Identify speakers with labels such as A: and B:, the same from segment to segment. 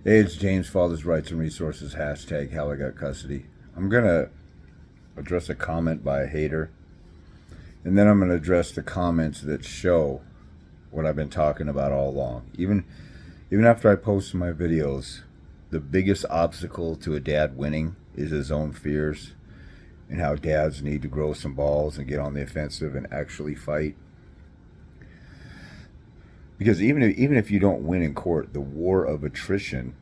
A: Hey, it's James, Father's Rights and Resources, hashtag how I got custody. I'm going to address a comment by a hater, and then I'm going to address the comments that show what I've been talking about all along. Even after I post my videos, the biggest obstacle to a dad winning is his own fears and how dads need to grow some balls and get on the offensive and actually fight. Because even if you don't win in court, the war of attrition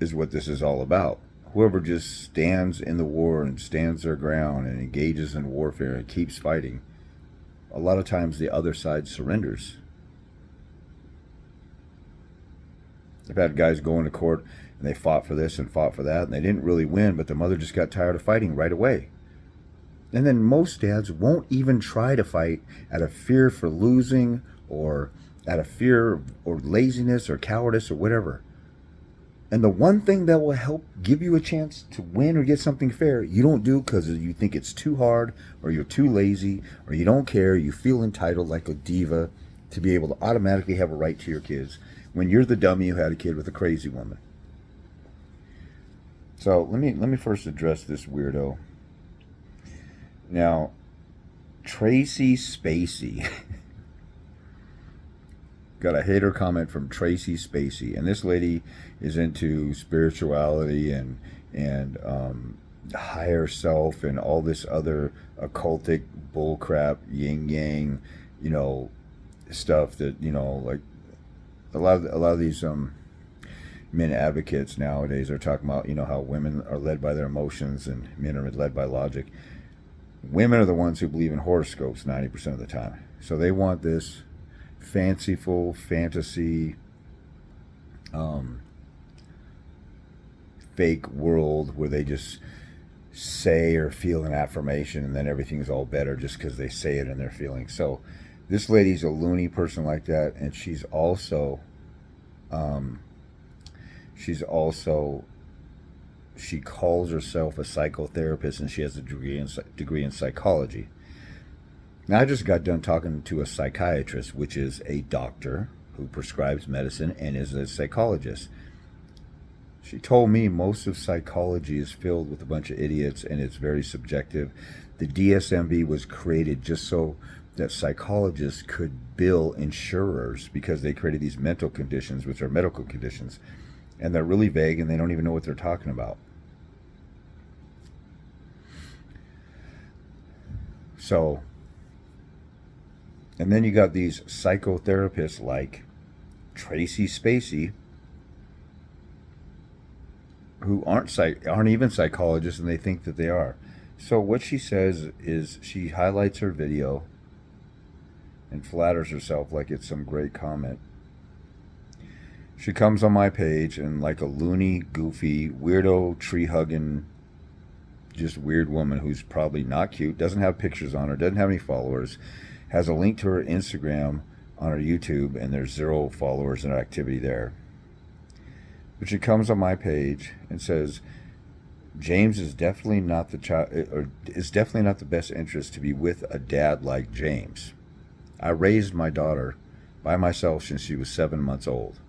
A: is what this is all about. Whoever just stands in the war and stands their ground and engages in warfare and keeps fighting, a lot of times the other side surrenders. I've had guys go into court and they fought for this and fought for that and they didn't really win, but the mother just got tired of fighting right away. And then most dads won't even try to fight out of fear for losing or out of fear or laziness or cowardice or whatever. And the one thing that will help give you a chance to win or get something fair, you don't do because you think it's too hard or you're too lazy or you don't care, you feel entitled like a diva to be able to automatically have a right to your kids when you're the dummy who had a kid with a crazy woman. So let me first address this weirdo. Now, Tracy Spacey. Got a hater comment from Tracy Spacey, and this lady is into spirituality and higher self and all this other occultic bullcrap, yin yang, stuff that like a lot of these men advocates nowadays are talking about how women are led by their emotions and men are led by logic. Women are the ones who believe in horoscopes 90% of the time, so they want this fanciful fantasy fake world where they just say or feel an affirmation and then everything's all better just because they say it and they're feeling. So this lady's a loony person like that, and she's also she calls herself a psychotherapist and she has a degree in psychology. Now, I just got done talking to a psychiatrist, which is a doctor who prescribes medicine and is a psychologist. She told me most of psychology is filled with a bunch of idiots and it's very subjective. The DSMV was created just so that psychologists could bill insurers because they created these mental conditions, which are medical conditions, and they're really vague and they don't even know what they're talking about. So, and then you got these psychotherapists like Tracy Spacey who aren't even psychologists and they think that they are. So what she says is she highlights her video and flatters herself like it's some great comment. She comes on my page and like a loony, goofy, weirdo, tree-hugging, just weird woman who's probably not cute, doesn't have pictures on her, doesn't have any followers, has a link to her Instagram on her YouTube, and there's 0 followers and activity there. But she comes on my page and says, James is definitely not the best interest to be with a dad like James. I raised my daughter by myself since she was 7 months old.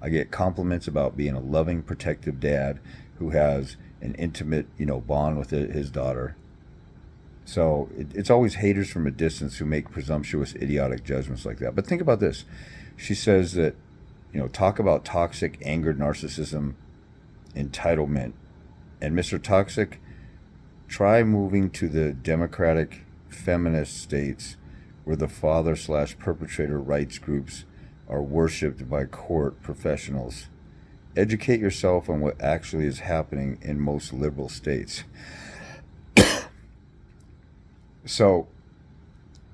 A: I get compliments about being a loving, protective dad who has an intimate, bond with his daughter. So it's always haters from a distance who make presumptuous, idiotic judgments like that. But think about this. She says that, talk about toxic, angered narcissism, entitlement. And Mr. Toxic, try moving to the democratic feminist states where the father/perpetrator rights groups are worshipped by court professionals. Educate yourself on what actually is happening in most liberal states. So,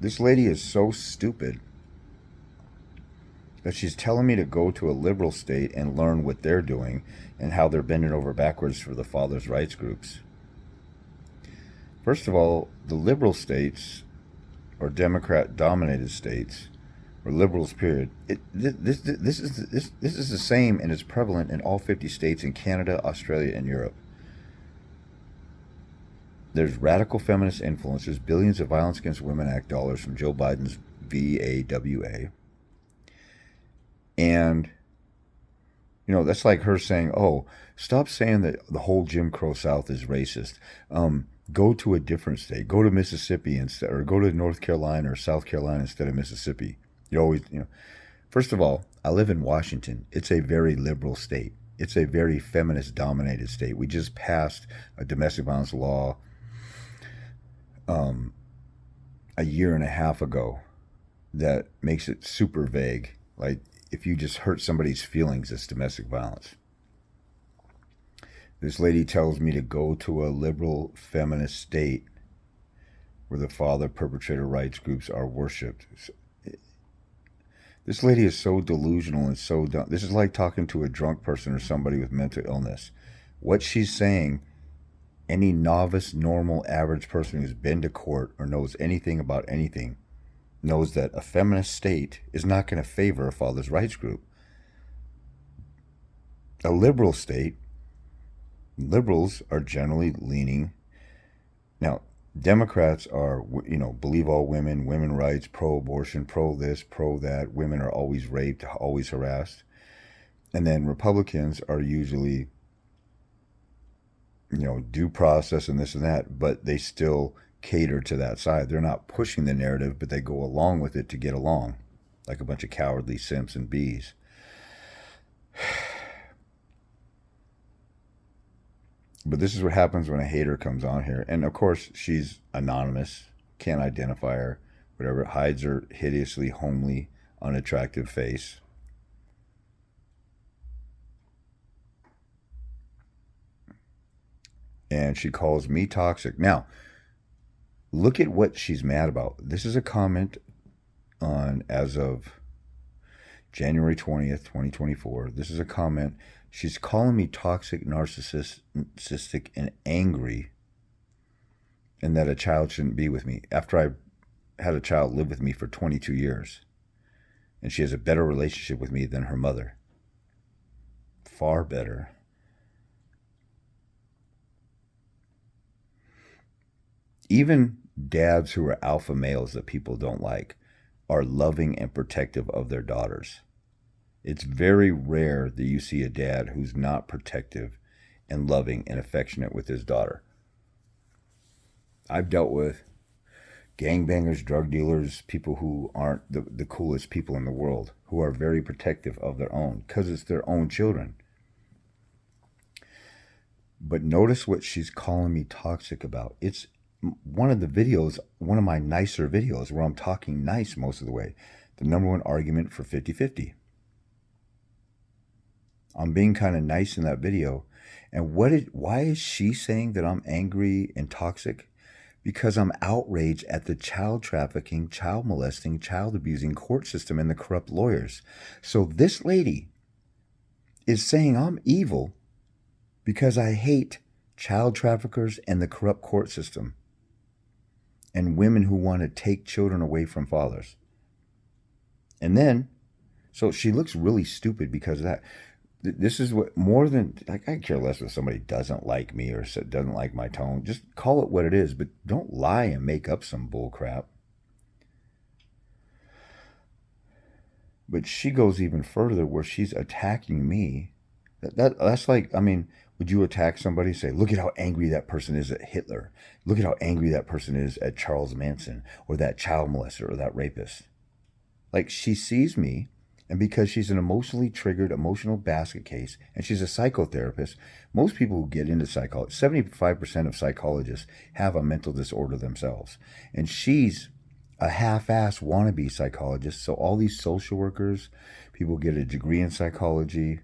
A: this lady is so stupid that she's telling me to go to a liberal state and learn what they're doing and how they're bending over backwards for the fathers' rights groups. First of all, the liberal states, or Democrat-dominated states, or liberals, period, this is the same and is prevalent in all 50 states in Canada, Australia, and Europe. There's radical feminist influence. There's billions of Violence Against Women Act dollars from Joe Biden's VAWA. And You know, that's like her saying, "Oh, stop saying that the whole Jim Crow South is racist. Go to a different state. Go to Mississippi instead, or go to North Carolina or South Carolina instead of Mississippi." You always, you know. First of all, I live in Washington. It's a very liberal state. It's a very feminist-dominated state. We just passed a domestic violence law um, a year and a half ago that makes it super vague. Like, if you just hurt somebody's feelings, it's domestic violence. This lady tells me to go to a liberal feminist state where the father perpetrator rights groups are worshipped. This lady is so delusional and so dumb. This is like talking to a drunk person or somebody with mental illness. What she's saying, any novice, normal, average person who's been to court or knows anything about anything knows that a feminist state is not going to favor a father's rights group. A liberal state, liberals are generally leaning. Now, Democrats are, you know, believe all women, women rights, pro-abortion, pro this, pro that. Women are always raped, always harassed. And then Republicans are usually, you know, due process and this and that, but they still cater to that side. They're not pushing the narrative, but they go along with it to get along, like a bunch of cowardly simps and bees. But this is what happens when a hater comes on here. And of course, she's anonymous, can't identify her, whatever, hides her hideously homely, unattractive face. And she calls me toxic. Now, look at what she's mad about. This is a comment on, as of January 20th, 2024. This is a comment. She's calling me toxic, narcissistic, and angry, and that a child shouldn't be with me after I had a child live with me for 22 years. And she has a better relationship with me than her mother. Far better. Even dads who are alpha males that people don't like are loving and protective of their daughters. It's very rare that you see a dad who's not protective and loving and affectionate with his daughter. I've dealt with gangbangers, drug dealers, people who aren't the coolest people in the world, who are very protective of their own because it's their own children. But notice what she's calling me toxic about. It's one of the videos, one of my nicer videos where I'm talking nice most of the way. The number one argument for 50-50. I'm being kind of nice in that video. And why is she saying that I'm angry and toxic? Because I'm outraged at the child trafficking, child molesting, child abusing court system and the corrupt lawyers. So this lady is saying I'm evil because I hate child traffickers and the corrupt court system and women who want to take children away from fathers. And then, so she looks really stupid because of that. This is what, more than, like, I care less if somebody doesn't like me or doesn't like my tone. Just call it what it is, but don't lie and make up some bull crap. But she goes even further where she's attacking me. That's like, I mean, would you attack somebody and say, look at how angry that person is at Hitler. Look at how angry that person is at Charles Manson or that child molester or that rapist. Like, she sees me, and because she's an emotionally triggered, emotional basket case, and she's a psychotherapist, most people who get into psychology, 75% of psychologists have a mental disorder themselves. And she's a half-ass wannabe psychologist. So all these social workers, people get a degree in psychology,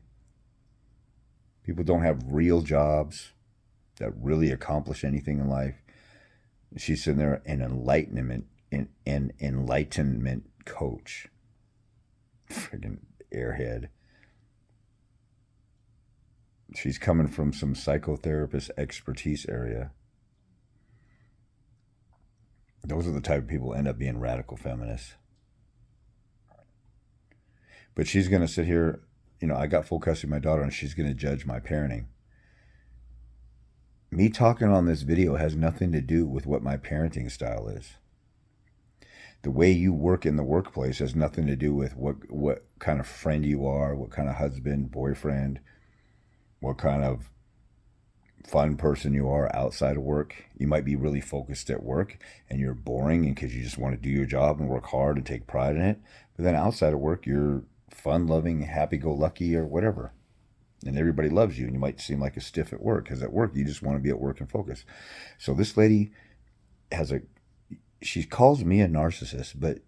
A: people don't have real jobs that really accomplish anything in life. She's sitting there an enlightenment coach. Friggin' airhead. She's coming from some psychotherapist expertise area. Those are the type of people who end up being radical feminists. But she's going to sit here, you know, I got full custody of my daughter, and she's going to judge my parenting. Me talking on this video has nothing to do with what my parenting style is. The way you work in the workplace has nothing to do with what kind of friend you are, what kind of husband, boyfriend, what kind of fun person you are outside of work. You might be really focused at work and you're boring and because you just want to do your job and work hard and take pride in it. But then outside of work, you're fun loving, happy go lucky, or whatever. And everybody loves you, and you might seem like a stiff at work because at work you just want to be at work and focus. So this lady she calls me a narcissist, but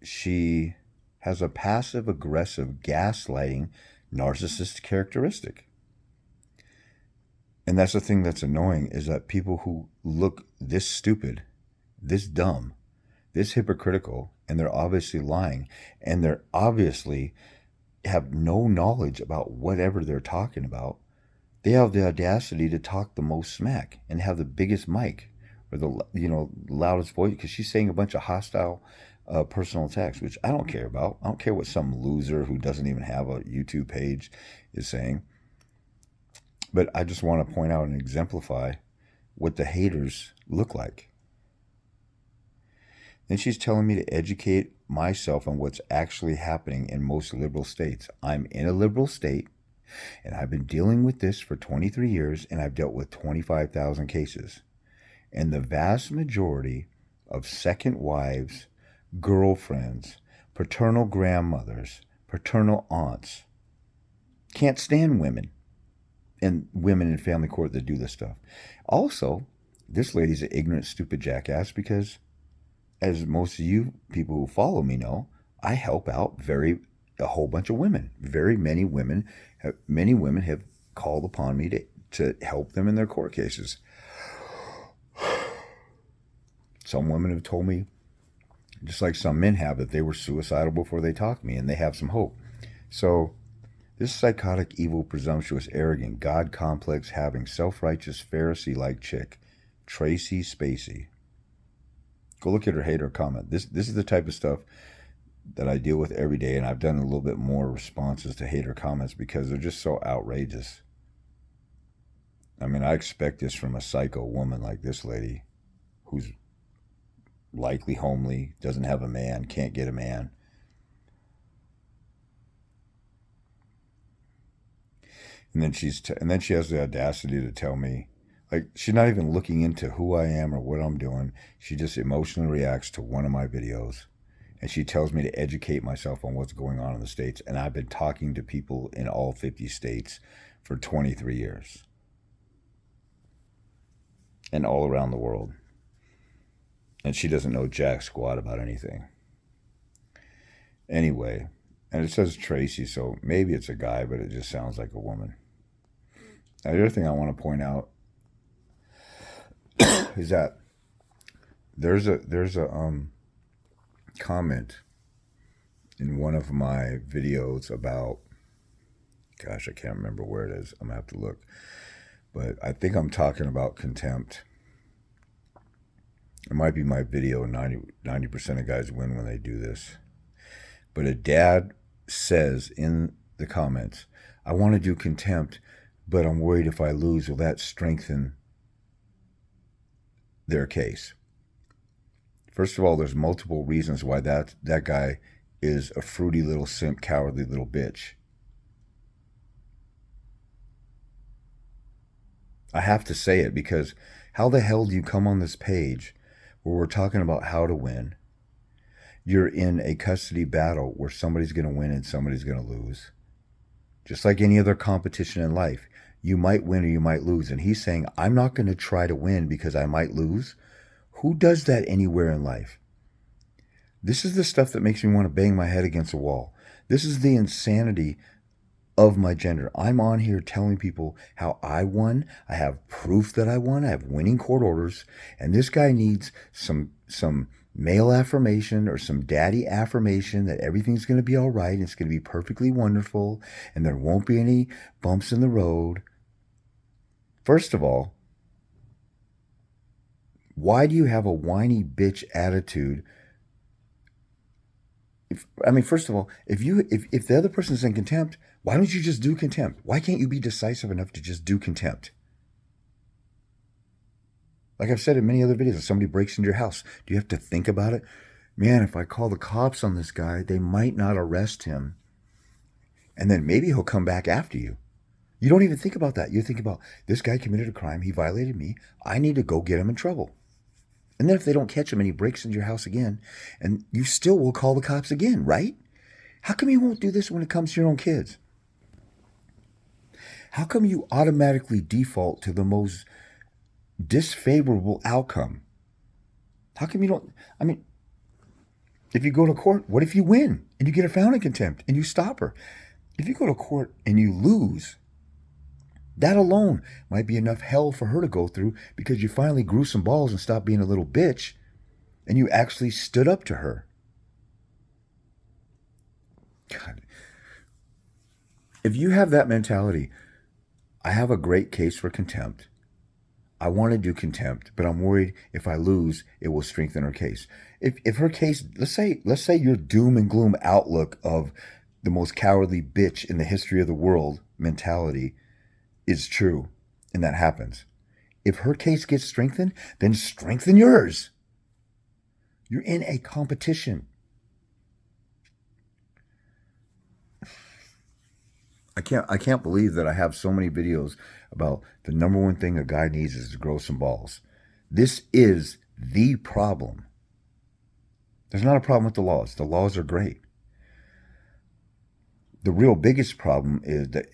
A: she has a passive aggressive gaslighting narcissist characteristic. And that's the thing that's annoying, is that people who look this stupid, this dumb, this hypocritical, and they're obviously lying, and they're obviously have no knowledge about whatever they're talking about. They have the audacity to talk the most smack and have the biggest mic or the loudest voice, because she's saying a bunch of hostile personal attacks, which I don't care about. I don't care what some loser who doesn't even have a YouTube page is saying. But I just want to point out and exemplify what the haters look like. Then she's telling me to educate myself on what's actually happening in most liberal states. I'm in a liberal state, and I've been dealing with this for 23 years, and I've dealt with 25,000 cases. And the vast majority of second wives, girlfriends, paternal grandmothers, paternal aunts can't stand women and women in family court that do this stuff. Also, this lady's an ignorant, stupid jackass because, as most of you people who follow me know, I help out a whole bunch of women. Many women have called upon me to help them in their court cases. Some women have told me, just like some men have, that they were suicidal before they talked to me, and they have some hope. So this psychotic, evil, presumptuous, arrogant, God complex having, self-righteous, Pharisee-like chick, Tracy Spacey. Go look at her hater comment. This is the type of stuff that I deal with every day, and I've done a little bit more responses to hater comments because they're just so outrageous. I mean, I expect this from a psycho woman like this lady, who's likely homely, doesn't have a man, can't get a man. And then she has the audacity to tell me, like, she's not even looking into who I am or what I'm doing. She just emotionally reacts to one of my videos. And she tells me to educate myself on what's going on in the States. And I've been talking to people in all 50 states for 23 years. And all around the world. And she doesn't know jack squat about anything. Anyway, and it says Tracy, so maybe it's a guy, but it just sounds like a woman. Now, the other thing I want to point out is that there's a comment in one of my videos about, gosh, I can't remember where it is. I'm gonna have to look, but I think I'm talking about contempt. It might be my video. 90% of guys win when they do this. But a dad says in the comments, I want to do contempt, but I'm worried if I lose, will that strengthen their case? First of all, there's multiple reasons why that guy is a fruity little simp, cowardly little bitch. I have to say it because how the hell do you come on this page where we're talking about how to win? You're in a custody battle where somebody's going to win and somebody's going to lose. Just like any other competition in life, you might win or you might lose. And he's saying, I'm not going to try to win because I might lose. Who does that anywhere in life? This is the stuff that makes me want to bang my head against a wall. This is the insanity of my gender. I'm on here telling people how I won. I have proof that I won. I have winning court orders. And this guy needs some male affirmation or some daddy affirmation that everything's going to be all right. And it's going to be perfectly wonderful. And there won't be any bumps in the road. First of all, why do you have a whiny bitch attitude? First of all, if the other person's in contempt, why don't you just do contempt? Why can't you be decisive enough to just do contempt? Like I've said in many other videos, if somebody breaks into your house, do you have to think about it? Man, if I call the cops on this guy, they might not arrest him. And then maybe he'll come back after you. You don't even think about that. You think about, this guy committed a crime. He violated me. I need to go get him in trouble. And then if they don't catch him and he breaks into your house again, and you still will call the cops again, right? How come you won't do this when it comes to your own kids? How come you automatically default to the most disfavorable outcome? How come you don't? I mean, if you go to court, what if you win and you get her found in contempt and you stop her? If you go to court and you lose, that alone might be enough hell for her to go through because you finally grew some balls and stopped being a little bitch and you actually stood up to her. God. If you have that mentality, I have a great case for contempt. I want to do contempt, but I'm worried if I lose, it will strengthen her case. If her case, let's say your doom and gloom outlook of the most cowardly bitch in the history of the world mentality is true, and that happens. If her case gets strengthened, then strengthen yours. You're in a competition. I can't believe that I have so many videos about the number one thing a guy needs is to grow some balls. This is the problem. There's not a problem with the laws. The laws are great. The real biggest problem is that,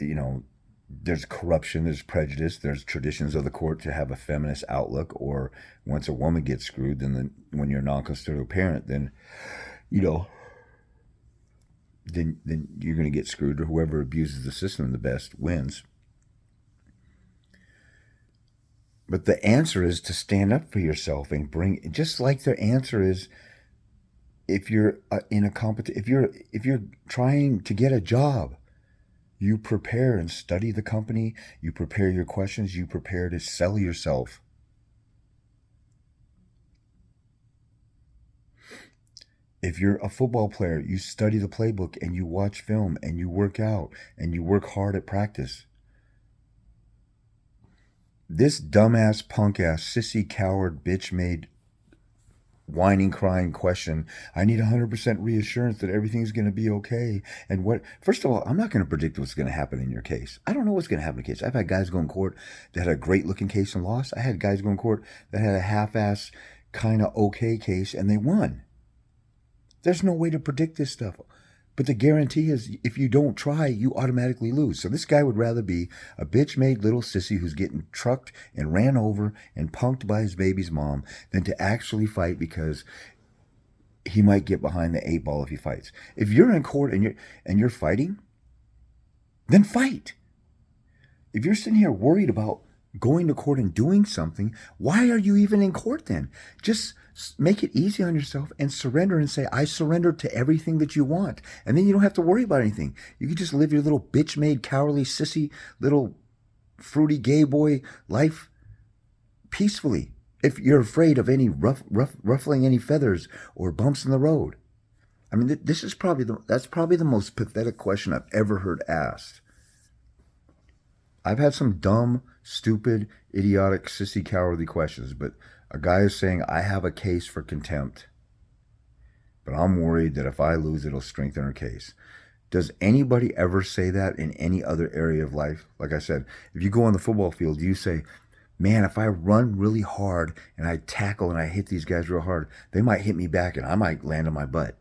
A: there's corruption, there's prejudice, there's traditions of the court to have a feminist outlook, or once a woman gets screwed, then when you're a non-custodial parent, then you're going to get screwed, or whoever abuses the system the best wins. But the answer is to stand up for yourself and bring, just like the answer is if you're in a competition, if you're trying to get a job, you prepare and study the company, you prepare your questions, you prepare to sell yourself. If you're a football player, you study the playbook and you watch film and you work out and you work hard at practice. This dumbass, punk ass, sissy, coward, bitch made, whining, crying question, I need 100% reassurance that everything's going to be okay. And first of all, I'm not going to predict what's going to happen in your case. I don't know what's going to happen in your case. I've had guys go in court that had a great looking case and lost. I had guys go in court that had a half-ass, kind of okay case and they won. There's no way to predict this stuff. But the guarantee is if you don't try, you automatically lose. So this guy would rather be a bitch-made little sissy who's getting trucked and ran over and punked by his baby's mom than to actually fight because he might get behind the 8 ball if he fights. If you're in court and you're fighting, then fight. If you're sitting here worried about going to court and doing something, why are you even in court then? Just make it easy on yourself and surrender and say, I surrender to everything that you want. And then you don't have to worry about anything. You can just live your little bitch-made, cowardly, sissy, little fruity gay boy life peacefully. If you're afraid of any ruffling any feathers or bumps in the road. I mean, that's probably the most pathetic question I've ever heard asked. I've had some dumb, stupid, idiotic, sissy, cowardly questions, but a guy is saying, I have a case for contempt, but I'm worried that if I lose, it'll strengthen her case. Does anybody ever say that in any other area of life? Like I said, if you go on the football field, do you say, man, if I run really hard and I tackle and I hit these guys real hard, they might hit me back and I might land on my butt?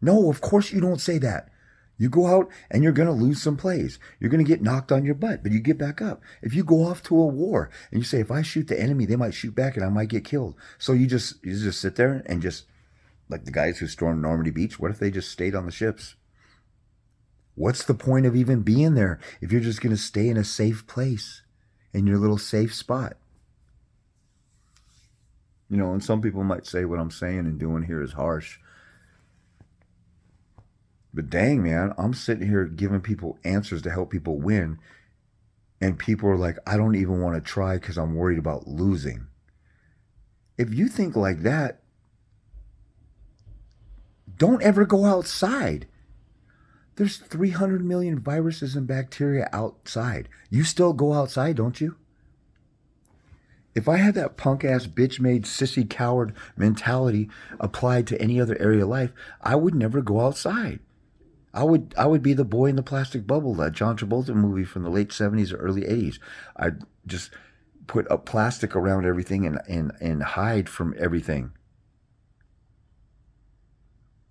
A: No, of course you don't say that. You go out and you're going to lose some plays. You're going to get knocked on your butt, but you get back up. If you go off to a war and you say, if I shoot the enemy, they might shoot back and I might get killed. So you just sit there and just, like the guys who stormed Normandy Beach, what if they just stayed on the ships? What's the point of even being there if you're just going to stay in a safe place, in your little safe spot? And some people might say what I'm saying and doing here is harsh. But dang, man, I'm sitting here giving people answers to help people win. And people are like, I don't even want to try because I'm worried about losing. If you think like that, don't ever go outside. There's 300 million viruses and bacteria outside. You still go outside, don't you? If I had that punk ass bitch made sissy coward mentality applied to any other area of life, I would never go outside. I would be the boy in the plastic bubble, that John Travolta movie from the late 70s or early 80s. I'd just put a plastic around everything and hide from everything.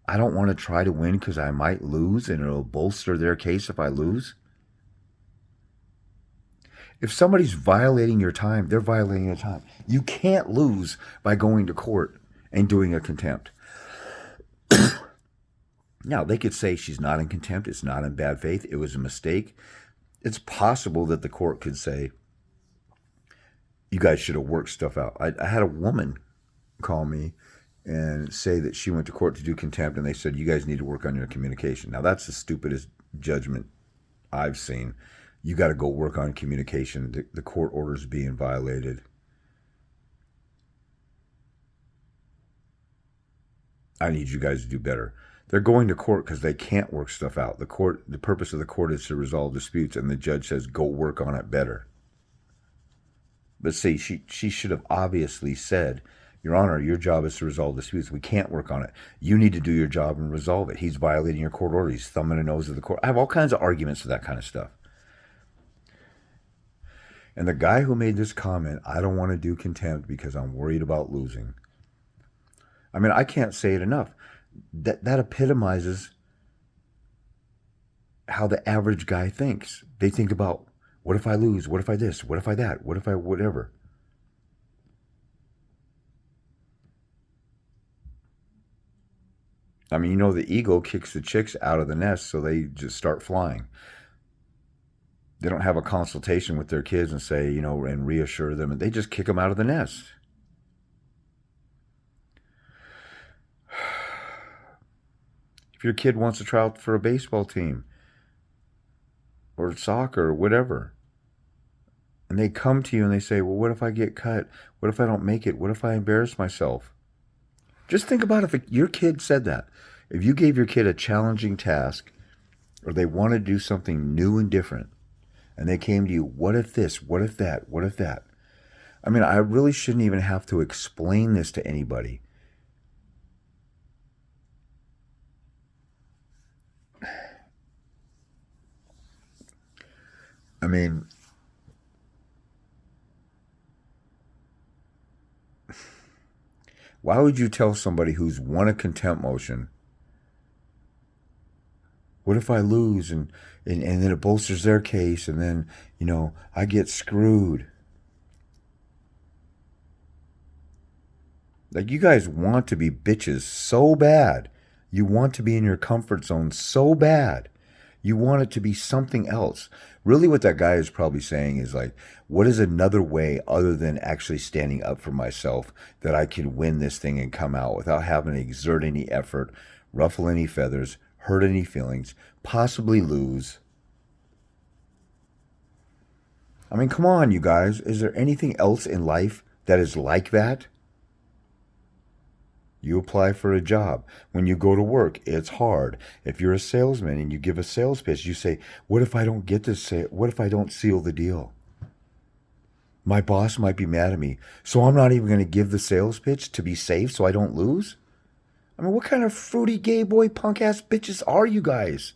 A: I don't want to try to win because I might lose and it'll bolster their case if I lose. If somebody's violating your time, they're violating your time. You can't lose by going to court and doing a contempt. Now, they could say she's not in contempt, it's not in bad faith, it was a mistake. It's possible that the court could say, you guys should have worked stuff out. I had a woman call me and say that she went to court to do contempt, and they said, you guys need to work on your communication. Now, that's the stupidest judgment I've seen. You got to go work on communication. The court order's being violated. I need you guys to do better. They're going to court because they can't work stuff out. The purpose of the court is to resolve disputes, and the judge says, go work on it better. But see, she should have obviously said, Your Honor, your job is to resolve disputes. We can't work on it. You need to do your job and resolve it. He's violating your court order. He's thumbing the nose of the court. I have all kinds of arguments for that kind of stuff. And the guy who made this comment, I don't want to do contempt because I'm worried about losing. I mean, I can't say it enough. That epitomizes how the average guy thinks. They think about, what if I lose? What if I this? What if I that? What if I whatever? I mean, the ego kicks the chicks out of the nest so they just start flying. They don't have a consultation with their kids and say, and reassure them, and they just kick them out of the nest. If your kid wants to try out for a baseball team or soccer or whatever, and they come to you and they say, well, what if I get cut? What if I don't make it? What if I embarrass myself? Just think about if your kid said that. If you gave your kid a challenging task or they wanted to do something new and different, and they came to you, what if this? What if that? What if that? I mean, I really shouldn't even have to explain this to anybody. I mean, why would you tell somebody who's won a contempt motion, what if I lose and then it bolsters their case and then, I get screwed? Like, you guys want to be bitches so bad. You want to be in your comfort zone so bad. You want it to be something else. Really what that guy is probably saying is like, what is another way other than actually standing up for myself that I can win this thing and come out without having to exert any effort, ruffle any feathers, hurt any feelings, possibly lose? I mean, come on, you guys. Is there anything else in life that is like that? You apply for a job. When you go to work, it's hard. If you're a salesman and you give a sales pitch, you say, what if I don't get this sale? What if I don't seal the deal? My boss might be mad at me, so I'm not even going to give the sales pitch to be safe so I don't lose? I mean, what kind of fruity gay boy punk ass bitches are you guys?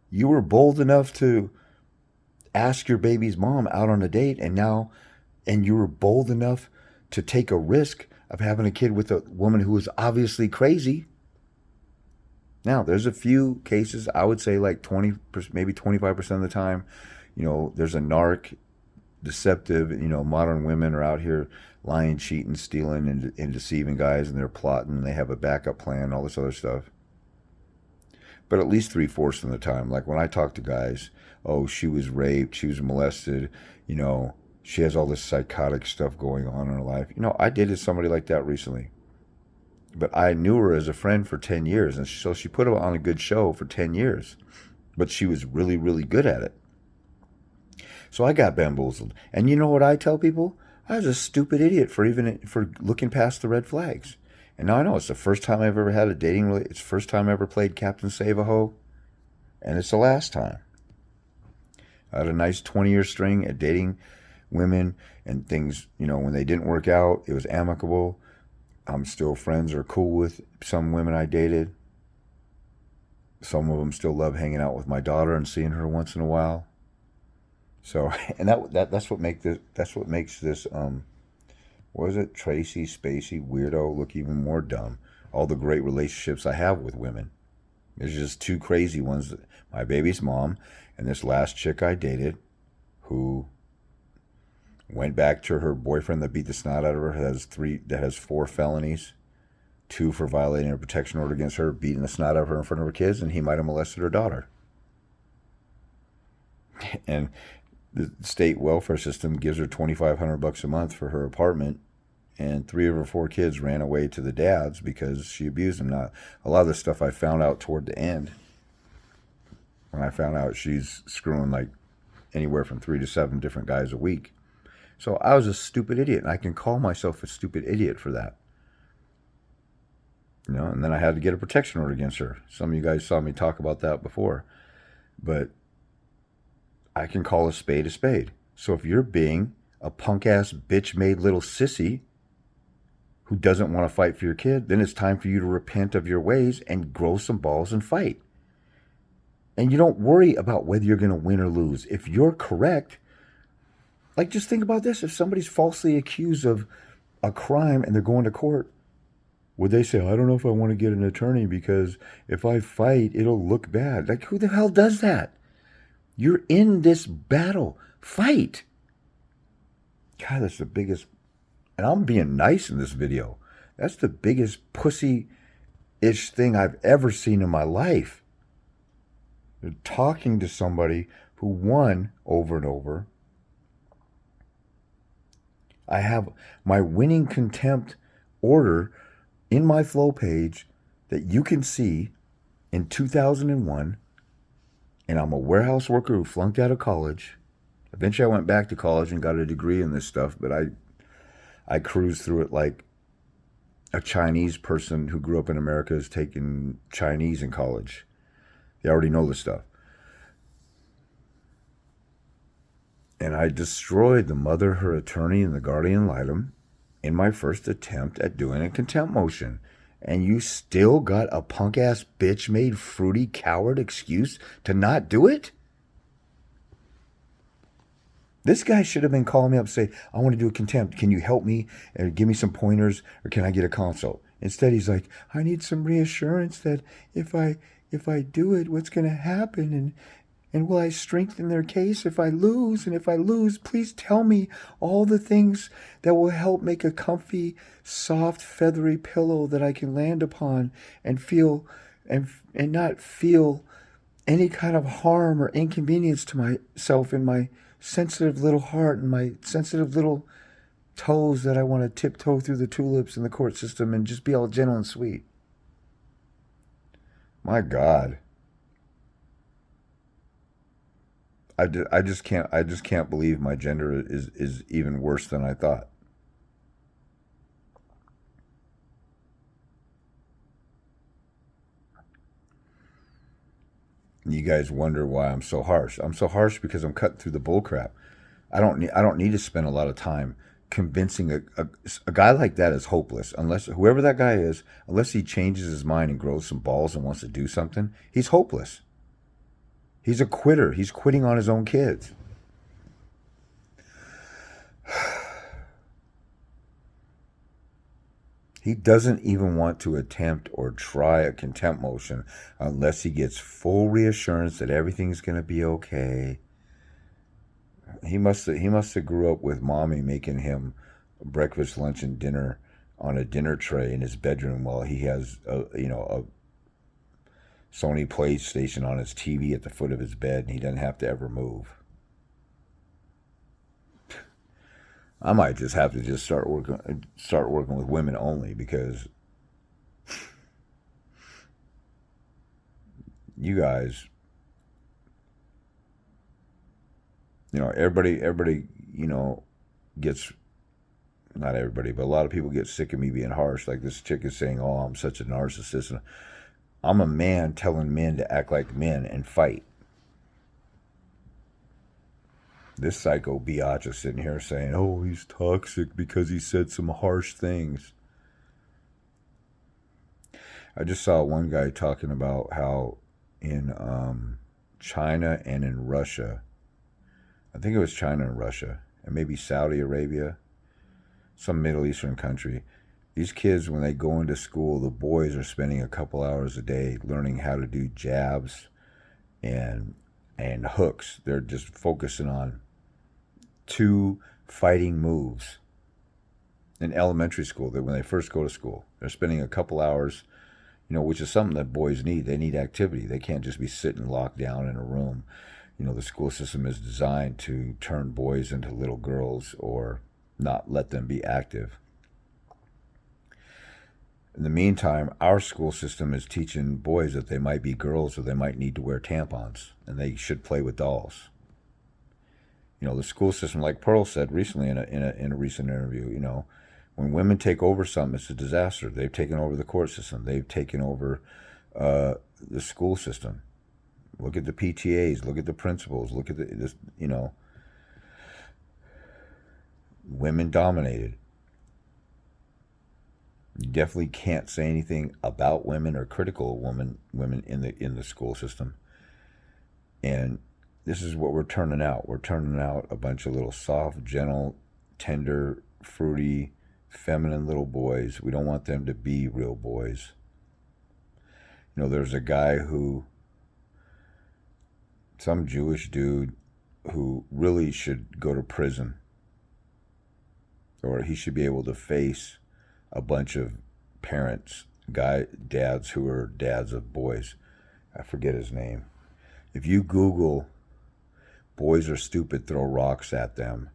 A: You were bold enough to ask your baby's mom out on a date, and you were bold enough to take a risk of having a kid with a woman who is obviously crazy. Now, there's a few cases, I would say like 20%, maybe 25% of the time, there's a narc, deceptive, modern women are out here lying, cheating, stealing, and deceiving guys, and they're plotting, and they have a backup plan, all this other stuff. But at least 3/4 of the time, like when I talk to guys, oh, she was raped, she was molested, she has all this psychotic stuff going on in her life. I dated somebody like that recently. But I knew her as a friend for 10 years, and so she put on a good show for 10 years. But she was really, really good at it. So I got bamboozled. And you know what I tell people? I was a stupid idiot for looking past the red flags. And now I know it's the first time I've ever had a dating relationship. It's the first time I ever played Captain Save-A-Ho. And it's the last time. I had a nice 20-year string at dating women, and things, when they didn't work out, it was amicable. I'm still friends or cool with some women I dated. Some of them still love hanging out with my daughter and seeing her once in a while. So, and that's what makes this what is it, Tracy Spacey weirdo look even more dumb. All the great relationships I have with women. There's just two crazy ones. My baby's mom and this last chick I dated, who went back to her boyfriend that beat the snot out of her, that has 4 felonies, 2 for violating a protection order against her, beating the snot out of her in front of her kids, and he might have molested her daughter. And the state welfare system gives her $2,500 a month for her apartment, and 3 of her 4 kids ran away to the dads because she abused them. Now, a lot of this stuff I found out toward the end, when I found out she's screwing like anywhere from 3 to 7 different guys a week. So I was a stupid idiot, and I can call myself a stupid idiot for that. And then I had to get a protection order against her. Some of you guys saw me talk about that before. But I can call a spade a spade. So if you're being a punk-ass, bitch-made little sissy who doesn't want to fight for your kid, then it's time for you to repent of your ways and grow some balls and fight. And you don't worry about whether you're going to win or lose. If you're correct, like just think about this. If somebody's falsely accused of a crime and they're going to court, would they say, I don't know if I want to get an attorney because if I fight, it'll look bad? Like, who the hell does that? You're in this battle. Fight. God, that's the biggest, and I'm being nice in this video. That's the biggest pussy-ish thing I've ever seen in my life. You're talking to somebody who won over and over. I have my winning contempt order in my flow page that you can see in 2001, and I'm a warehouse worker who flunked out of college. Eventually I went back to college and got a degree in this stuff, but I cruised through it like a Chinese person who grew up in America is taking Chinese in college. They already know the stuff. And I destroyed the mother, her attorney, and the guardian litem in my first attempt at doing a contempt motion. And you still got a punk-ass, bitch-made, fruity, coward excuse to not do it? This guy should have been calling me up and say, I want to do a contempt. Can you help me? Or give me some pointers? Or can I get a consult? Instead, he's like, I need some reassurance that if I do it, what's going to happen? And will I strengthen their case if I lose? And if I lose, please tell me all the things that will help make a comfy, soft, feathery pillow that I can land upon and feel and not feel any kind of harm or inconvenience to myself and my sensitive little heart and my sensitive little toes that I want to tiptoe through the tulips in the court system and just be all gentle and sweet. My God. I just can't believe my gender is even worse than I thought. You guys wonder why I'm so harsh. I'm so harsh because I'm cutting through the bullcrap. I don't need to spend a lot of time convincing a guy like that is hopeless. Unless whoever that guy is, unless he changes his mind and grows some balls and wants to do something, he's hopeless. He's a quitter. He's quitting on his own kids. He doesn't even want to attempt or try a contempt motion unless he gets full reassurance that everything's going to be okay. He must have grew up with mommy making him breakfast, lunch, and dinner on a dinner tray in his bedroom while he has a Sony PlayStation on his TV at the foot of his bed, and he doesn't have to ever move. I might just have to start working with women only, because you guys, everybody, gets, not everybody, but a lot of people get sick of me being harsh. Like this chick is saying, oh, I'm such a narcissist. I'm a man telling men to act like men and fight. This psycho biatch is sitting here saying, oh, he's toxic because he said some harsh things. I just saw one guy talking about how in China and in Russia, I think it was China and Russia, and maybe Saudi Arabia, some Middle Eastern country, these kids, when they go into school, the boys are spending a couple hours a day learning how to do jabs and hooks. They're just focusing on 2 fighting moves in elementary school. That when they first go to school, they're spending a couple hours, which is something that boys need. They need activity. They can't just be sitting locked down in a room. The school system is designed to turn boys into little girls or not let them be active. In the meantime, our school system is teaching boys that they might be girls or they might need to wear tampons and they should play with dolls. The school system, like Pearl said recently in a recent interview, when women take over something, it's a disaster. They've taken over the court system. They've taken over the school system. Look at the PTAs. Look at the principals. Look at this. Women dominated. You definitely can't say anything about women or critical of women in the school system. And this is what we're turning out. We're turning out a bunch of little soft, gentle, tender, fruity, feminine little boys. We don't want them to be real boys. There's a guy some Jewish dude who really should go to prison, or he should be able to face a bunch of parents, dads who are dads of boys. I forget his name. If you Google boys are stupid, throw rocks at them,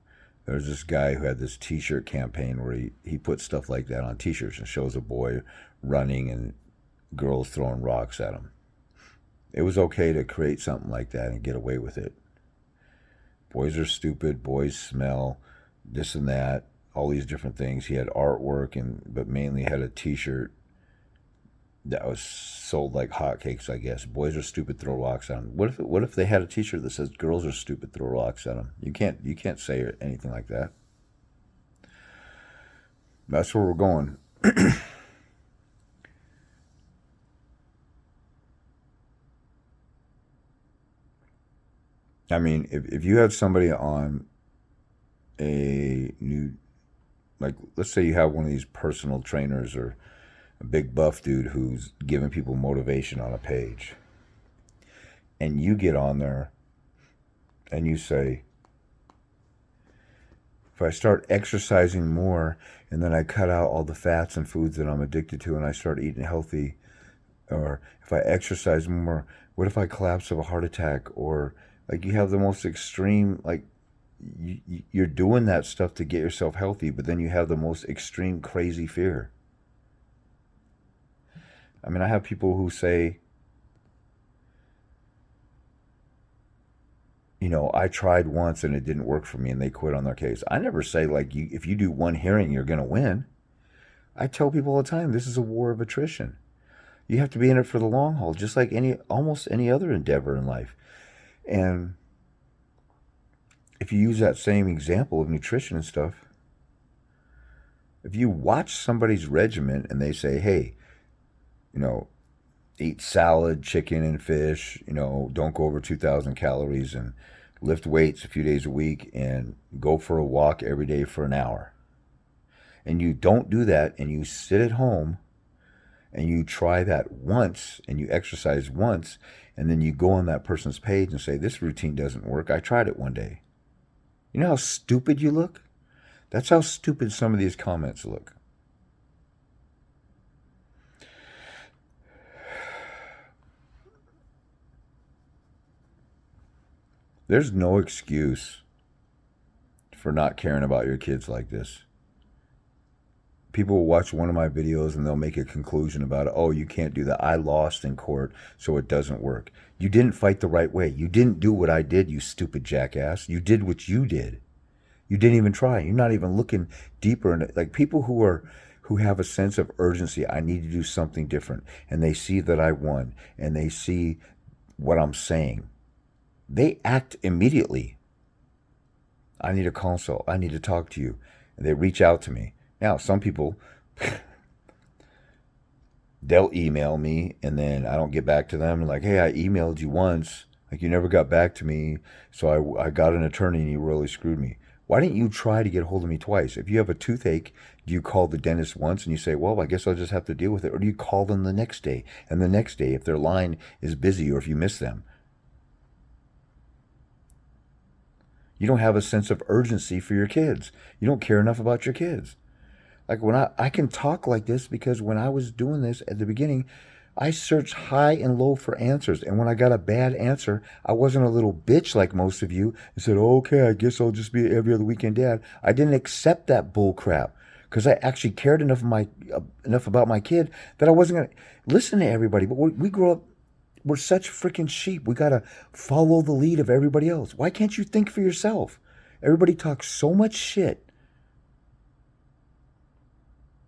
A: there's this guy who had this t-shirt campaign where he put stuff like that on t-shirts and shows a boy running and girls throwing rocks at him. It was okay to create something like that and get away with it. Boys are stupid, boys smell, this and that, all these different things. He had artwork, but mainly had a t-shirt that was sold like hotcakes, I guess. Boys are stupid, throw rocks at them. What if they had a t-shirt that says girls are stupid, throw rocks at them? You can't say anything like that. That's where we're going. I mean, if you have somebody on a new, like, let's say you have one of these personal trainers or a big buff dude who's giving people motivation on a page, and you get on there and you say, if I start exercising more and then I cut out all the fats and foods that I'm addicted to and I start eating healthy, or if I exercise more, what if I collapse of a heart attack? Or like, you have the most extreme, like, you're doing that stuff to get yourself healthy, but then you have the most extreme crazy fear. I mean, I have people who say, I tried once and it didn't work for me, and they quit on their case. I never say, like, if you do one hearing, you're going to win. I tell people all the time, this is a war of attrition. You have to be in it for the long haul, just like almost any other endeavor in life. And if you use that same example of nutrition and stuff, if you watch somebody's regimen and they say, hey, eat salad, chicken, and fish, don't go over 2,000 calories, and lift weights a few days a week, and go for a walk every day for an hour. And you don't do that, and you sit at home, and you try that once, and you exercise once, and then you go on that person's page and say, this routine doesn't work. I tried it one day. You know how stupid you look? That's how stupid some of these comments look. There's no excuse for not caring about your kids like this. People will watch one of my videos and they'll make a conclusion about it. Oh, you can't do that. I lost in court, so it doesn't work. You didn't fight the right way. You didn't do what I did, you stupid jackass. You did what you did. You didn't even try. You're not even looking deeper in it. Like, people who have a sense of urgency, I need to do something different, and they see that I won, and they see what I'm saying, they act immediately. I need a consult. I need to talk to you. And they reach out to me. Now, some people, they'll email me and then I don't get back to them. Like, hey, I emailed you once. Like, you never got back to me. So I got an attorney and you really screwed me. Why didn't you try to get a hold of me twice? If you have a toothache, do you call the dentist once and you say, well, I guess I'll just have to deal with it? Or do you call them the next day and the next day if their line is busy or if you miss them? You don't have a sense of urgency for your kids. You don't care enough about your kids. Like when I can talk like this because when I was doing this at the beginning, I searched high and low for answers. And when I got a bad answer, I wasn't a little bitch like most of you and said, oh, okay, I guess I'll just be every other weekend dad. I didn't accept that bull crap because I actually cared enough about my kid that I wasn't going to listen to everybody. But we grew up, we're such freaking sheep. We got to follow the lead of everybody else. Why can't you think for yourself? Everybody talks so much shit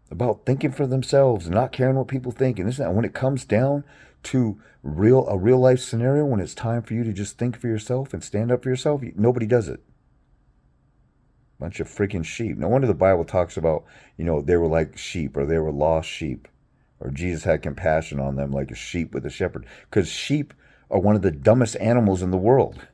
A: about thinking for themselves and not caring what people think and this and that. When it comes down to a real life scenario, when it's time for you to just think for yourself and stand up for yourself, nobody does it. Bunch of freaking sheep. No wonder the Bible talks about, they were like sheep or they were lost sheep. Or Jesus had compassion on them like a sheep with a shepherd. Because sheep are one of the dumbest animals in the world.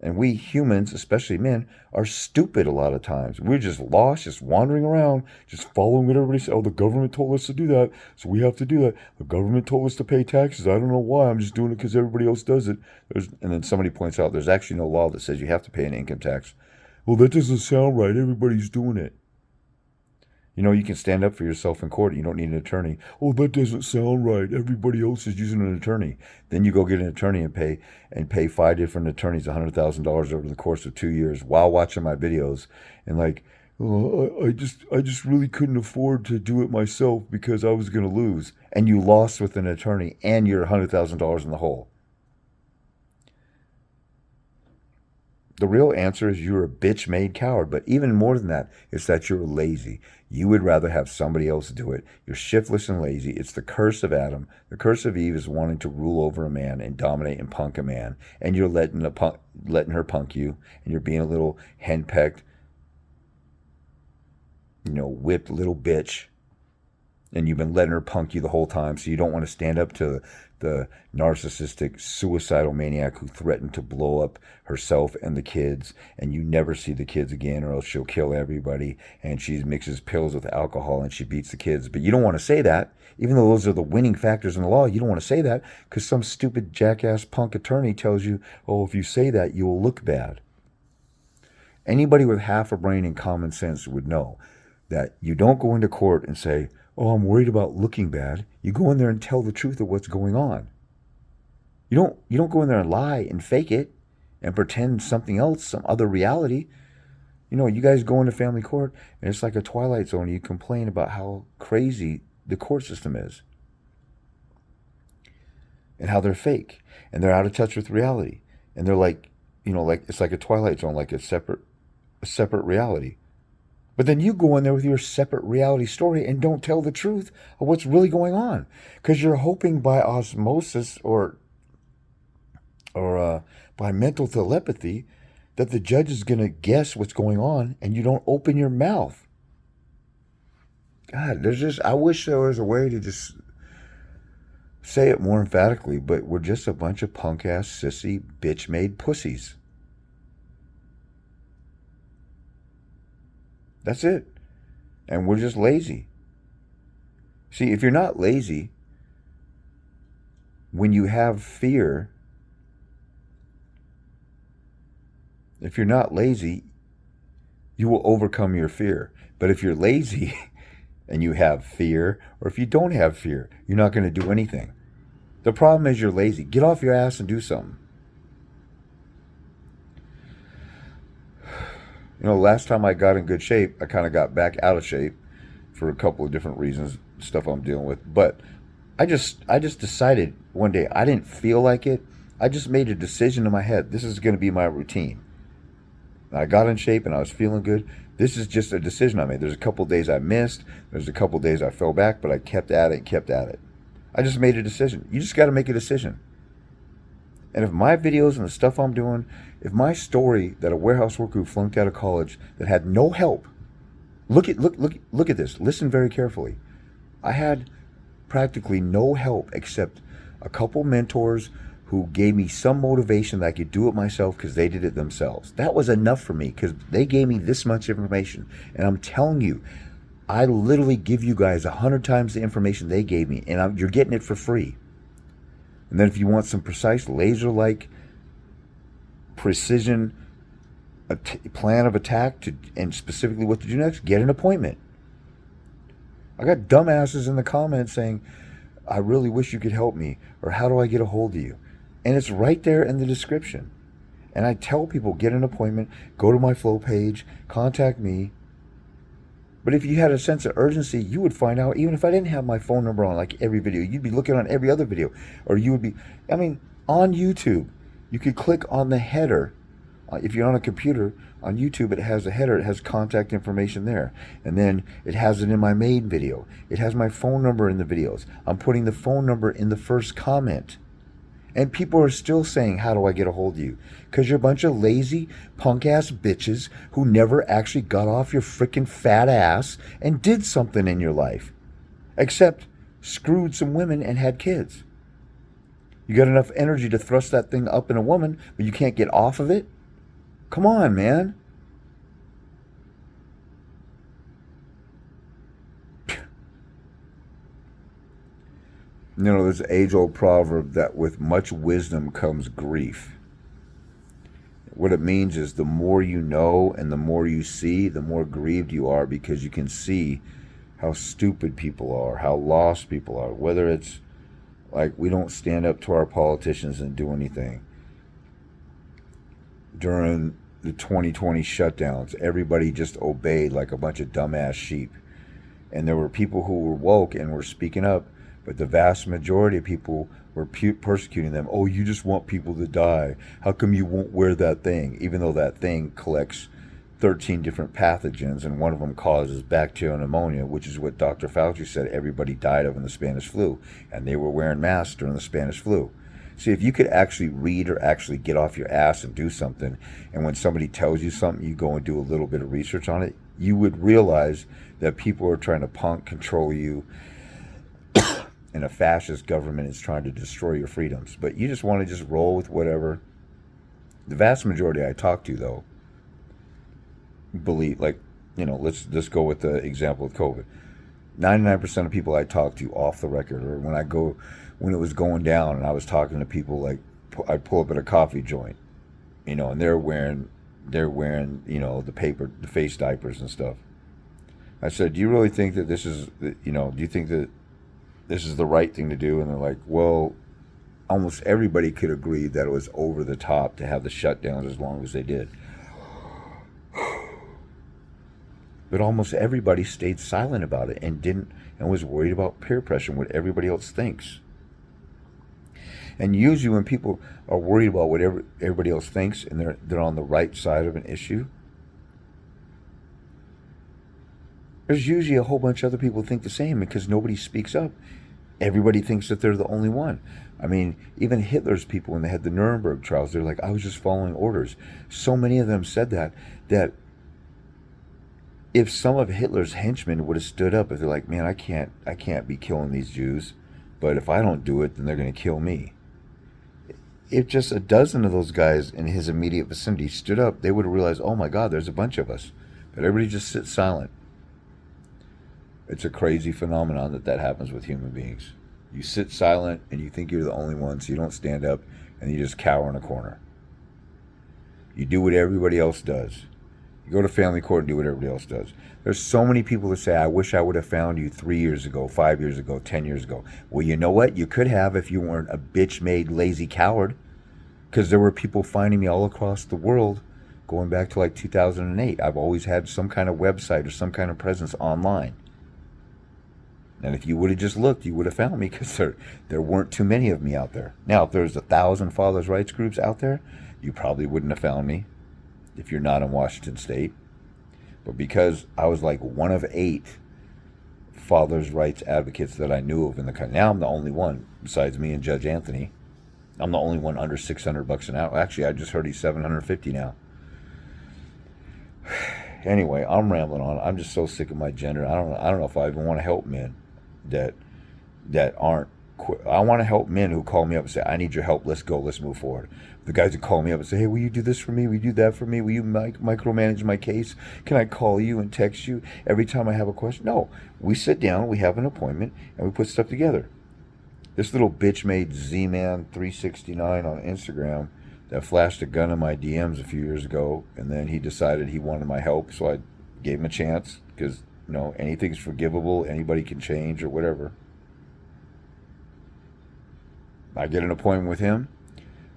A: And we humans, especially men, are stupid a lot of times. We're just lost, just wandering around, just following what everybody says. Oh, the government told us to do that, so we have to do that. The government told us to pay taxes. I don't know why. I'm just doing it because everybody else does it. And then somebody points out there's actually no law that says you have to pay an income tax. Well, that doesn't sound right. Everybody's doing it. You can stand up for yourself in court. You don't need an attorney. Oh, that doesn't sound right. Everybody else is using an attorney. Then you go get an attorney and pay 5 different attorneys $100,000 over the course of 2 years while watching my videos. And like, oh, I just really couldn't afford to do it myself because I was going to lose. And you lost with an attorney and you're $100,000 in the hole. The real answer is you're a bitch-made coward. But even more than that, it's that you're lazy. You would rather have somebody else do it. You're shiftless and lazy. It's the curse of Adam. The curse of Eve is wanting to rule over a man and dominate and punk a man. And you're letting her punk you. And you're being a little henpecked, whipped little bitch. And you've been letting her punk you the whole time, so you don't want to stand up to the narcissistic, suicidal maniac who threatened to blow up herself and the kids, and you never see the kids again or else she'll kill everybody, and she mixes pills with alcohol and she beats the kids. But you don't want to say that. Even though those are the winning factors in the law, you don't want to say that because some stupid jackass punk attorney tells you, oh, if you say that, you will look bad. Anybody with half a brain and common sense would know that you don't go into court and say, oh, I'm worried about looking bad. You go in there and tell the truth of what's going on. You don't go in there and lie and fake it and pretend something else, some other reality. You guys go into family court and it's like a Twilight Zone. You complain about how crazy the court system is and how they're fake and they're out of touch with reality. And they're like, like it's like a Twilight Zone, like a separate reality. But then you go in there with your separate reality story and don't tell the truth of what's really going on. Because you're hoping by osmosis or by mental telepathy that the judge is going to guess what's going on and you don't open your mouth. God, I wish there was a way to just say it more emphatically, but we're just a bunch of punk-ass, sissy, bitch-made pussies. That's it. And we're just lazy. See, if you're not lazy, when you have fear, if you're not lazy, you will overcome your fear. But if you're lazy and you have fear, or if you don't have fear, you're not going to do anything. The problem is you're lazy. Get off your ass and do something. Last time I got in good shape, I kind of got back out of shape for a couple of different reasons, stuff I'm dealing with. But I just decided one day, I didn't feel like it. I just made a decision in my head. This is going to be my routine. I got in shape and I was feeling good. This is just a decision I made. There's a couple of days I missed. There's a couple of days I fell back, but I kept at it and kept at it. I just made a decision. You just got to make a decision. And if my videos and the stuff I'm doing, if my story that a warehouse worker who flunked out of college that had no help, look at this. Listen very carefully. I had practically no help except a couple mentors who gave me some motivation that I could do it myself because they did it themselves. That was enough for me because they gave me this much information. And I'm telling you, I literally give you guys 100 times the information they gave me, and you're getting it for free. And then if you want some precise laser-like precision plan of attack and specifically what to do next, get an appointment. I got dumbasses in the comments saying, I really wish you could help me, or how do I get a hold of you? And it's right there in the description. And I tell people, get an appointment, go to my flow page, contact me. But if you had a sense of urgency, you would find out, even if I didn't have my phone number on like every video, you'd be looking on every other video. Or you would be, on YouTube, you could click on the header. If you're on a computer, on YouTube, it has a header. It has contact information there. And then it has it in my main video. It has my phone number in the videos. I'm putting the phone number in the first comment. And people are still saying, how do I get a hold of you? Because you're a bunch of lazy, punk-ass bitches who never actually got off your freaking fat ass and did something in your life. Except screwed some women and had kids. You got enough energy to thrust that thing up in a woman, but you can't get off of it? Come on, man. You know, there's an age-old proverb that with much wisdom comes grief. What it means is the more you know and the more you see, the more grieved you are because you can see how stupid people are, how lost people are. Whether it's like we don't stand up to our politicians and do anything. During the 2020 shutdowns, everybody just obeyed like a bunch of dumbass sheep. And there were people who were woke and were speaking up, but the vast majority of people were persecuting them. Oh, you just want people to die. How come you won't wear that thing? Even though that thing collects 13 different pathogens, and one of them causes bacterial pneumonia, which is what Dr. Fauci said everybody died of in the Spanish flu. And they were wearing masks during the Spanish flu. See, if you could actually read or actually get off your ass and do something, and when somebody tells you something, you go and do a little bit of research on it, you would realize that people are trying to punk control you, and a fascist government is trying to destroy your freedoms. But you just want to just roll with whatever. The vast majority I talk to, though, believe, like, you know, let's go with the example of COVID. 99% of people I talk to off the record, or when it was going down and I was talking to people, like, I'd pull up at a coffee joint, you know, and they're wearing, you know, the face diapers and stuff. I said, do you really think that this is, you know, do you think that this is the right thing to do? And they're like, well, almost everybody could agree that it was over the top to have the shutdowns as long as they did. But almost everybody stayed silent about it and was worried about peer pressure and what everybody else thinks. And usually when people are worried about what everybody else thinks and they're on the right side of an issue, there's usually a whole bunch of other people who think the same because nobody speaks up. Everybody thinks that they're the only one. I mean, even Hitler's people, when they had the Nuremberg trials, they're like, I was just following orders. So many of them said that if some of Hitler's henchmen would have stood up, if they're like, man, I can't be killing these Jews, but if I don't do it, then they're going to kill me. If just a dozen of those guys in his immediate vicinity stood up, they would have realized, oh my God, there's a bunch of us. But everybody just sits silent. It's a crazy phenomenon that happens with human beings. You sit silent and you think you're the only one, so you don't stand up and you just cower in a corner. You do what everybody else does. You go to family court and do what everybody else does. There's so many people that say, I wish I would have found you 3 years ago, 5 years ago, 10 years ago. Well, you know what? You could have if you weren't a bitch-made lazy coward. Because there were people finding me all across the world going back to like 2008. I've always had some kind of website or some kind of presence online. And if you would have just looked, you would have found me because there weren't too many of me out there. Now, if there's 1,000 fathers' rights groups out there, you probably wouldn't have found me if you're not in Washington State. But because I was like one of 8 fathers' rights advocates that I knew of in the country. Now I'm the only one besides me and Judge Anthony I'm the only one under $600 an hour. Actually, I just heard he's $750 now. Anyway, I'm rambling on. I'm just so sick of my gender. I don't know if I even want to help men that aren't. I want to help men who call me up and say, "I need your help. Let's go. Let's move forward." The guys who call me up and say, "Hey, will you do this for me? Will you do that for me? Will you micromanage my case? Can I call you and text you every time I have a question?" No, we sit down, we have an appointment, and we put stuff together. This little bitch made Z-Man369 on Instagram that flashed a gun in my DMs a few years ago, and then he decided he wanted my help, so I gave him a chance, because, anything's forgivable, anybody can change or whatever. I get an appointment with him.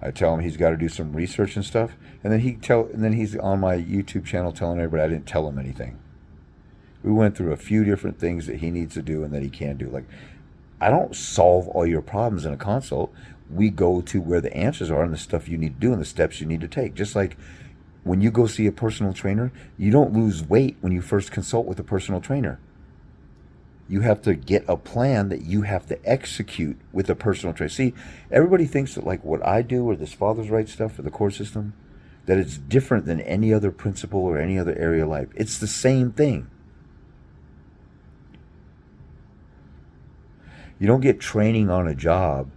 A: I tell him he's got to do some research and stuff, and then he's on my YouTube channel telling everybody I didn't tell him anything. We went through a few different things that he needs to do and that he can do. Like, I don't solve all your problems in a consult. We go to where the answers are and the stuff you need to do and the steps you need to take. Just like when you go see a personal trainer, you don't lose weight when you first consult with a personal trainer. You have to get a plan that you have to execute with a personal trainer. See, everybody thinks that like what I do or this father's right stuff for the court system, that it's different than any other principle or any other area of life. It's the same thing. You don't get training on a job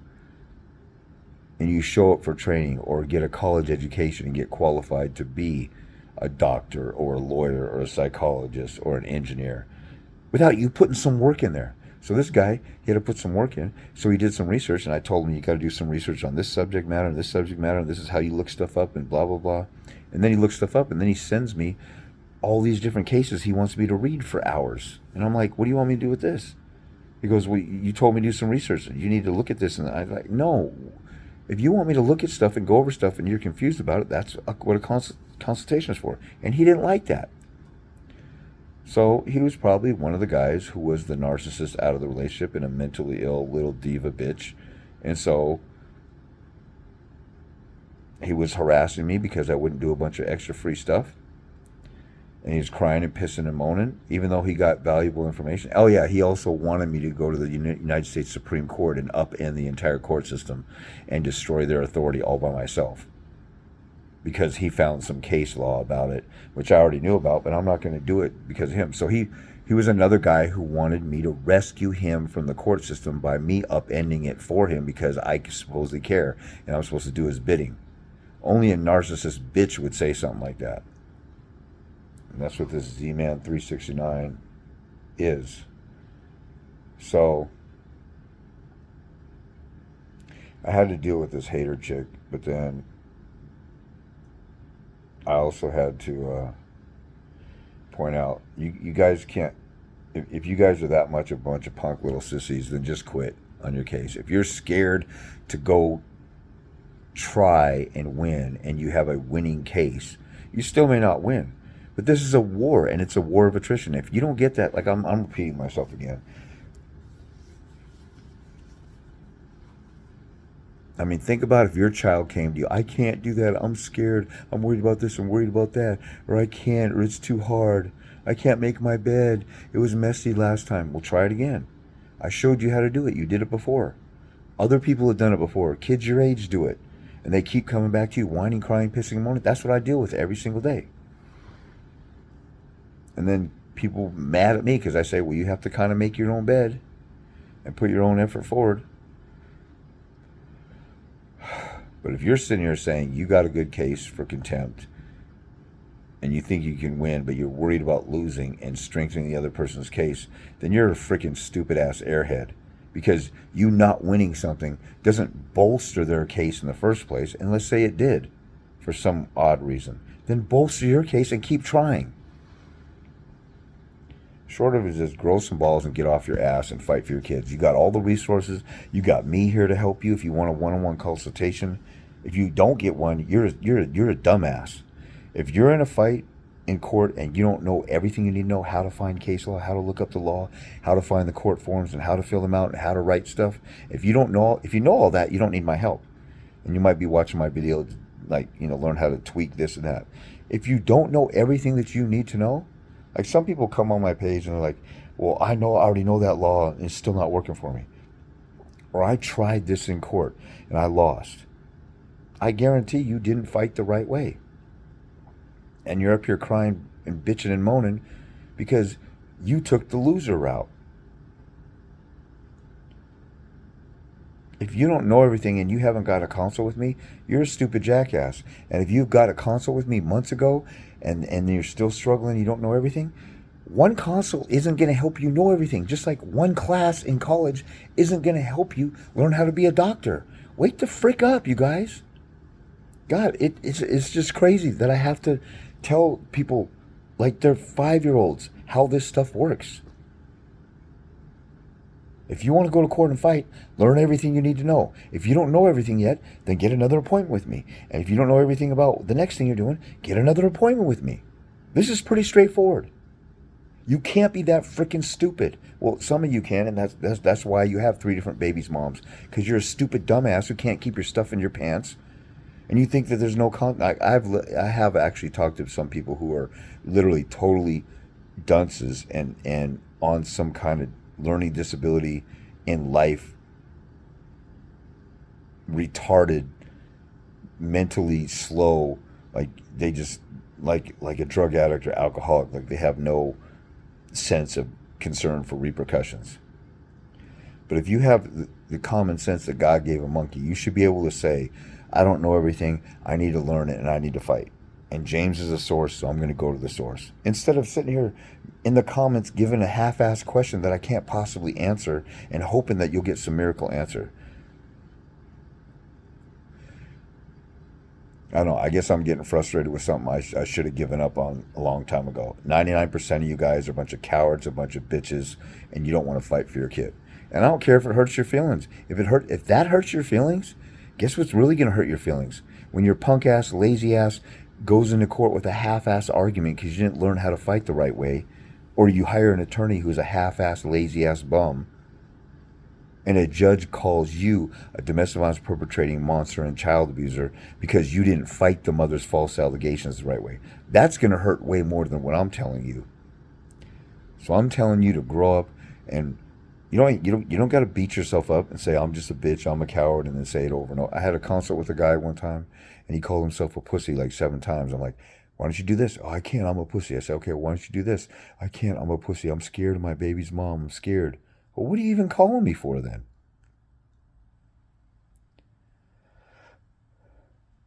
A: and you show up for training or get a college education and get qualified to be a doctor or a lawyer or a psychologist or an engineer without you putting some work in there. So this guy, he had to put some work in. So he did some research, and I told him, you got to do some research on this subject matter and this subject matter, and this is how you look stuff up and blah, blah, blah. And then he looks stuff up, and then he sends me all these different cases he wants me to read for hours. And I'm like, what do you want me to do with this? He goes, well, you told me to do some research. You need to look at this. And I'm like, no. If you want me to look at stuff and go over stuff and you're confused about it, that's what a consultation is for. And he didn't like that. So he was probably one of the guys who was the narcissist out of the relationship and a mentally ill little diva bitch. And so he was harassing me because I wouldn't do a bunch of extra free stuff. And he was crying and pissing and moaning, even though he got valuable information. Oh yeah, he also wanted me to go to the United States Supreme Court and upend the entire court system and destroy their authority all by myself. Because he found some case law about it, which I already knew about, but I'm not going to do it because of him. So he was another guy who wanted me to rescue him from the court system by me upending it for him because I supposedly care and I'm supposed to do his bidding. Only a narcissist bitch would say something like that. And that's what this Z-Man369 is. So I had to deal with this hater chick, but then I also had to point out, you guys can't, if you guys are that much a bunch of punk little sissies, then just quit on your case. If you're scared to go try and win and you have a winning case, you still may not win. But this is a war, and it's a war of attrition. If you don't get that, like I'm repeating myself again. I mean, think about if your child came to you, I can't do that, I'm scared, I'm worried about this, I'm worried about that, or I can't, or it's too hard, I can't make my bed, it was messy last time. Well, try it again. I showed you how to do it, you did it before. Other people have done it before, kids your age do it, and they keep coming back to you, whining, crying, pissing, and moaning. That's what I deal with every single day. And then people mad at me because I say, well, you have to kind of make your own bed and put your own effort forward. But if you're sitting here saying you got a good case for contempt and you think you can win, but you're worried about losing and strengthening the other person's case, then you're a freaking stupid ass airhead. Because you not winning something doesn't bolster their case in the first place. And let's say it did for some odd reason. Then bolster your case and keep trying. Short of it is just grow some balls and get off your ass and fight for your kids. You got all the resources. You got me here to help you if you want a one-on-one consultation. If you don't get one, you're a dumbass. If you're in a fight in court and you don't know everything you need to know, how to find case law, how to look up the law, how to find the court forms and how to fill them out and how to write stuff. If you know all that, you don't need my help. And you might be watching my video, like, learn how to tweak this and that. If you don't know everything that you need to know, like some people come on my page and they're like, well, I already know that law and it's still not working for me. Or I tried this in court and I lost. I guarantee you didn't fight the right way. And you're up here crying and bitching and moaning because you took the loser route. If you don't know everything and you haven't got a consult with me, you're a stupid jackass. And if you've got a consult with me months ago and you're still struggling, you don't know everything, one consult isn't going to help you know everything. Just like one class in college isn't going to help you learn how to be a doctor. Wake the frick up, you guys. God, it's just crazy that I have to tell people like they're 5-year-olds how this stuff works. If you want to go to court and fight, learn everything you need to know. If you don't know everything yet, then get another appointment with me. And if you don't know everything about the next thing you're doing, get another appointment with me. This is pretty straightforward. You can't be that freaking stupid. Well, some of you can, and that's why you have 3 different babies' moms. Because you're a stupid dumbass who can't keep your stuff in your pants. And you think that there's no I have actually talked to some people who are literally totally dunces and on some kind of learning disability in life, retarded, mentally slow, like they just like a drug addict or alcoholic, like they have no sense of concern for repercussions. But if you have the common sense that God gave a monkey, you should be able to say, I don't know everything, I need to learn it, and I need to fight. And James is a source, so I'm going to go to the source. Instead of sitting here in the comments giving a half-assed question that I can't possibly answer and hoping that you'll get some miracle answer. I don't know, I guess I'm getting frustrated with something I should have given up on a long time ago. 99% of you guys are a bunch of cowards, a bunch of bitches, and you don't want to fight for your kid. And I don't care if it hurts your feelings. If that hurts your feelings, guess what's really going to hurt your feelings? When your punk-ass, lazy-ass goes into court with a half-ass argument because you didn't learn how to fight the right way, or you hire an attorney who's a half-ass, lazy-ass bum, and a judge calls you a domestic violence perpetrating monster and child abuser because you didn't fight the mother's false allegations the right way. That's going to hurt way more than what I'm telling you. So I'm telling you to grow up, and you don't got to beat yourself up and say, I'm just a bitch, I'm a coward, and then say it over and over. I had a consult with a guy one time, and he called himself a pussy like 7 times. I'm like, why don't you do this? Oh, I can't, I'm a pussy. I said, okay, why don't you do this? I can't, I'm a pussy. I'm scared of my baby's mom. I'm scared. Well, what are you even calling me for then?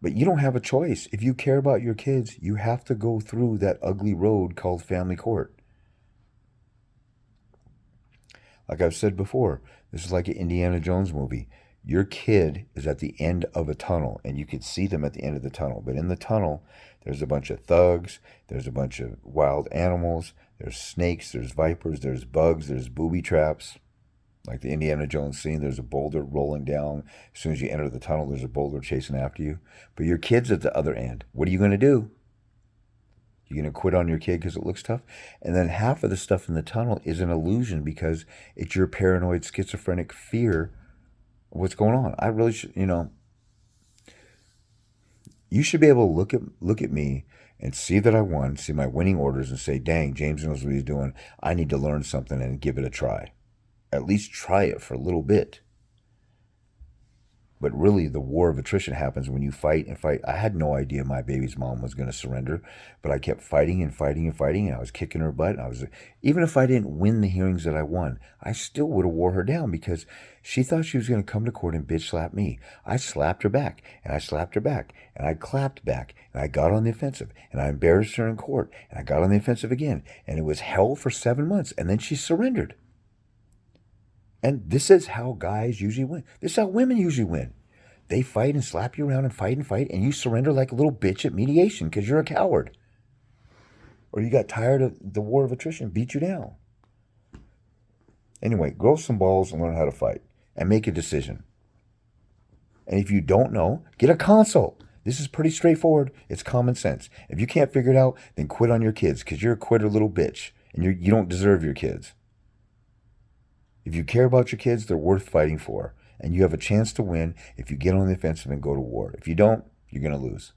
A: But you don't have a choice. If you care about your kids, you have to go through that ugly road called family court. Like I've said before, this is like an Indiana Jones movie. Your kid is at the end of a tunnel, and you could see them at the end of the tunnel. But in the tunnel, there's a bunch of thugs, there's a bunch of wild animals, there's snakes, there's vipers, there's bugs, there's booby traps. Like the Indiana Jones scene, there's a boulder rolling down. As soon as you enter the tunnel, there's a boulder chasing after you. But your kid's at the other end. What are you going to do? You're going to quit on your kid because it looks tough? And then half of the stuff in the tunnel is an illusion because it's your paranoid, schizophrenic fear of what's going on. I really should, you should be able to look at me and see that I won, see my winning orders, and say, dang, James knows what he's doing. I need to learn something and give it a try. At least try it for a little bit. But really, the war of attrition happens when you fight and fight. I had no idea my baby's mom was going to surrender, but I kept fighting and fighting and fighting, and I was kicking her butt. Even if I didn't win the hearings that I won, I still would have wore her down because she thought she was going to come to court and bitch slap me. I slapped her back, and I slapped her back, and I clapped back, and I got on the offensive, and I embarrassed her in court, and I got on the offensive again, and it was hell for 7 months, and then she surrendered. And this is how guys usually win. This is how women usually win. They fight and slap you around and fight, and you surrender like a little bitch at mediation because you're a coward. Or you got tired of the war of attrition, beat you down. Anyway, grow some balls and learn how to fight and make a decision. And if you don't know, get a consult. This is pretty straightforward. It's common sense. If you can't figure it out, then quit on your kids because you're a quitter little bitch and you don't deserve your kids. If you care about your kids, they're worth fighting for. And you have a chance to win if you get on the offensive and go to war. If you don't, you're going to lose.